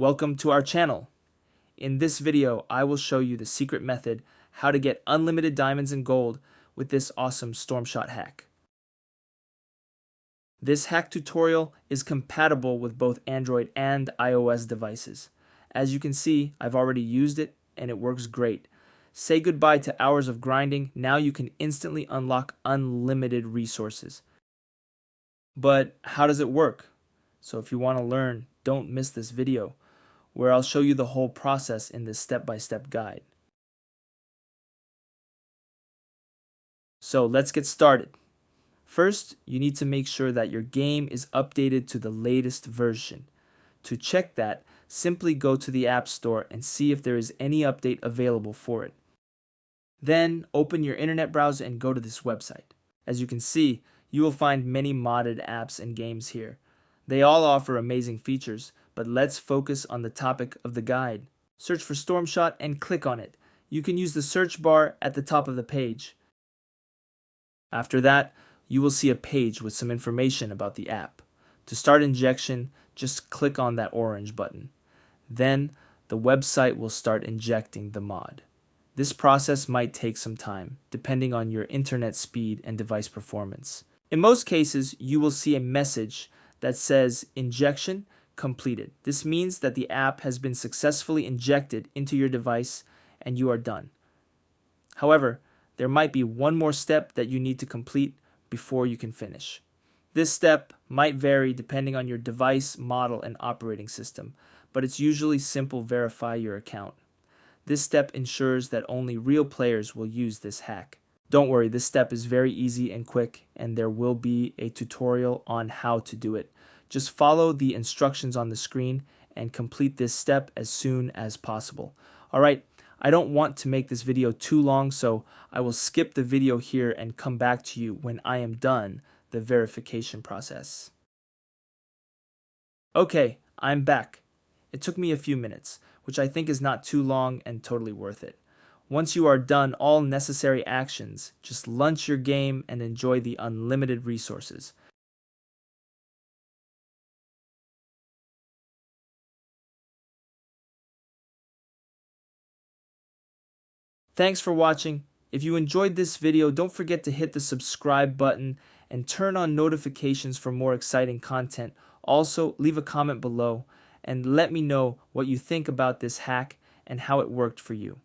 Welcome to our channel. In this video, I will show you the secret method how to get unlimited diamonds and gold with this awesome Stormshot hack. This hack tutorial is compatible with both Android and iOS devices. As you can see, I've already used it and it works great. Say goodbye to hours of grinding. Now you can instantly unlock unlimited resources. But how does it work? So if you want to learn, don't miss this video, where I'll show you the whole process in this step-by-step guide. So let's get started. First, you need to make sure that your game is updated to the latest version. To check that, simply go to the App Store and see if there is any update available for it. Then open your internet browser and go to this website. As you can see, you will find many modded apps and games here. They all offer amazing features, but let's focus on the topic of the guide. Search for Stormshot and click on it. You can use the search bar at the top of the page. After that, you will see a page with some information about the app. To start injection, just click on that orange button. Then, the website will start injecting the mod. This process might take some time, depending on your internet speed and device performance. In most cases, you will see a message that says injection completed. This means that the app has been successfully injected into your device and you are done. However, there might be one more step that you need to complete before you can finish. This step might vary depending on your device, model, and operating system, but it's usually simple: verify your account. This step ensures that only real players will use this hack. Don't worry, this step is very easy and quick, and there will be a tutorial on how to do it. Just follow the instructions on the screen and complete this step as soon as possible. Alright, I don't want to make this video too long, so I will skip the video here and come back to you when I am done the verification process. Okay, I'm back. It took me a few minutes, which I think is not too long and totally worth it. Once you are done all necessary actions, just launch your game and enjoy the unlimited resources. Thanks for watching. If you enjoyed this video, don't forget to hit the subscribe button and turn on notifications for more exciting content. Also, leave a comment below and let me know what you think about this hack and how it worked for you.